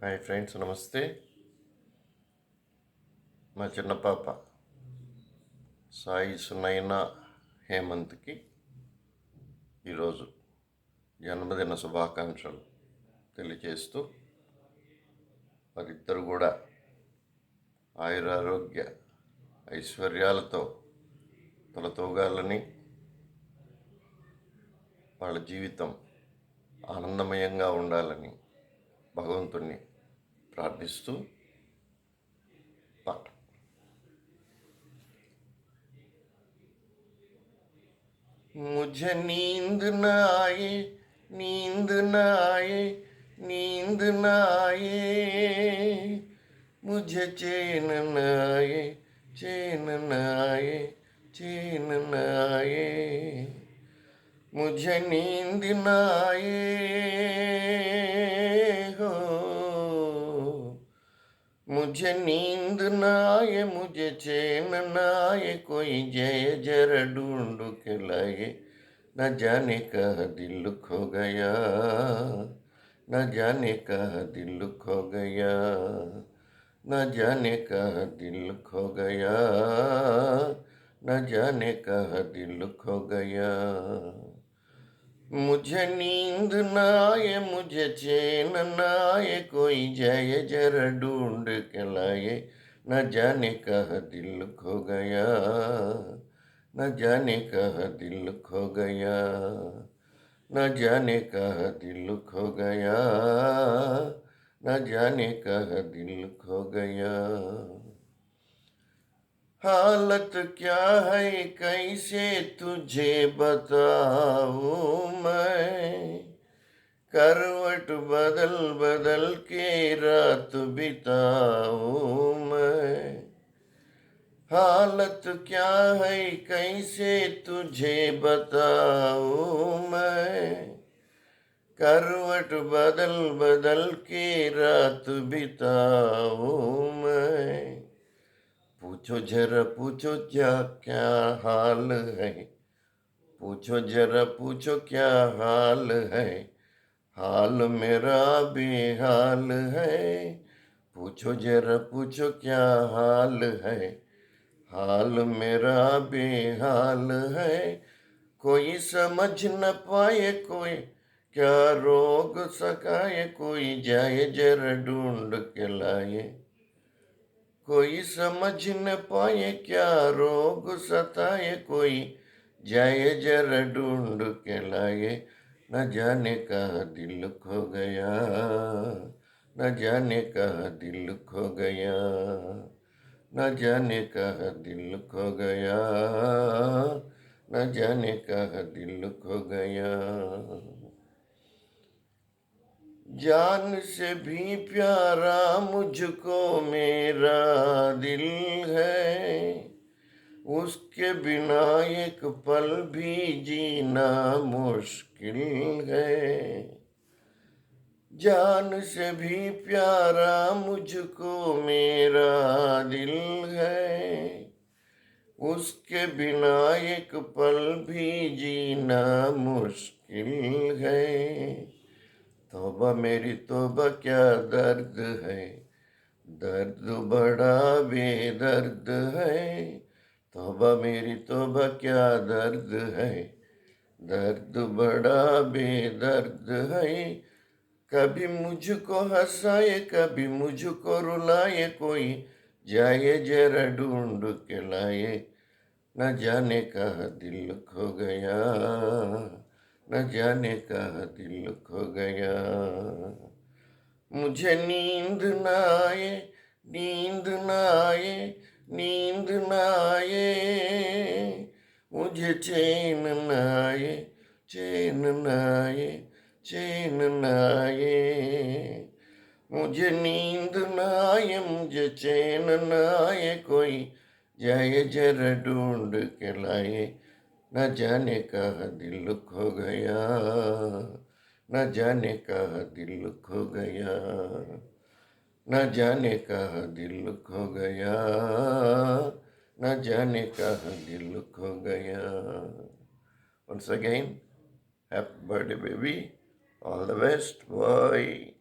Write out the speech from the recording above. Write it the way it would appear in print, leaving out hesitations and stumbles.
Hi friends, నమస్తే. మా చిన్న పాప సాయి సునైనా హేమంత్కి ఈరోజు జన్మదిన శుభాకాంక్షలు తెలియజేస్తూ వారిద్దరు కూడా ఆయురారోగ్య ఐశ్వర్యాలతో తొలతూగాలని, వాళ్ళ జీవితం ఆనందమయంగా ఉండాలని భగవంతుణ్ణి ప్రార్థిస్తూ పాట. मुझे नींद न आए, नींद न आए, नींद न आए, मुझे चैन न आए, चैन न आए, चैन न आए, मुझे नींद न आए हो, मुझे नींद न आए, मुझे चैन न आए, कोई जय जरा ढूंढ के लाए, न जाने कहाँ दिल खो गया, न जाने कहाँ दिल खो गया, न जाने कहाँ दिल खो गया, न जाने कहाँ दिल खो गया, मुझे नींद न आए, मुझे चैन न आए, कोई जाए जरा ढूंढ के लाए, न जाने कहाँ दिल खो गया, न जाने कहाँ दिल खो गया, न जाने कहाँ दिल खो गया, न जाने कहाँ दिल खो गया। हालत क्या है कैसे तुझे बताऊं मैं, करवट बदल बदल के रात बिताऊं मैं। हालत क्या है कैसे तुझे बताऊं मैं, करवट बदल बदल के रात बिताऊं मैं। पूछो जरा पूछो क्या क्या हाल है, पूछो जरा पूछो क्या हाल है, हाल मेरा बेहाल है। पूछो जरा पूछो क्या हाल है, हाल मेरा बेहाल है। कोई समझ न पाए, कोई क्या रोग सकाए, कोई जाए जरा ढूंढ के लाए, कोई समझ न पाए क्या रोग सताए, कोई जाए जरा ढूंढ के लाए, न जाने कहाँ दिल खो गया, न जाने कहाँ दिल खो गया, न जाने कहाँ दिल खो गया, न जाने कहाँ दिल खो गया। जान से भी प्यारा मुझको मेरा दिल है, उसके बिना एक पल भी जीना मुश्किल है। जान से भी प्यारा मुझको मेरा दिल है, उसके बिना एक पल भी जीना मुश्किल है। तौबा मेरी तौबा क्या दर्द है, दर्द बड़ा बेदर्द है। तौबा मेरी तौबा क्या दर्द है, दर्द बड़ा बेदर्द है। कभी मुझको हंसाए, कभी मुझको रुलाए, कोई जाए जरा ढूंढ के लाए, न जाने कहाँ दिल खो गया, न जाने कहाँ दिल खो गया। मुझे नींद न आए, नींद न आए, नींद न आए, मुझे चैन न आए, चैन न आए, चैन न आए। मुझे नींद न आए, मुझे चैन न आए, कोई जाए जरा ढूंढ के लाए, न जाने कहाँ दिल खो गया, न जाने कहाँ दिल खो गया, न जाने कहाँ दिल खो गया, न जाने कहाँ दिल खो गया। Once again, happy birthday baby, all the best, bye.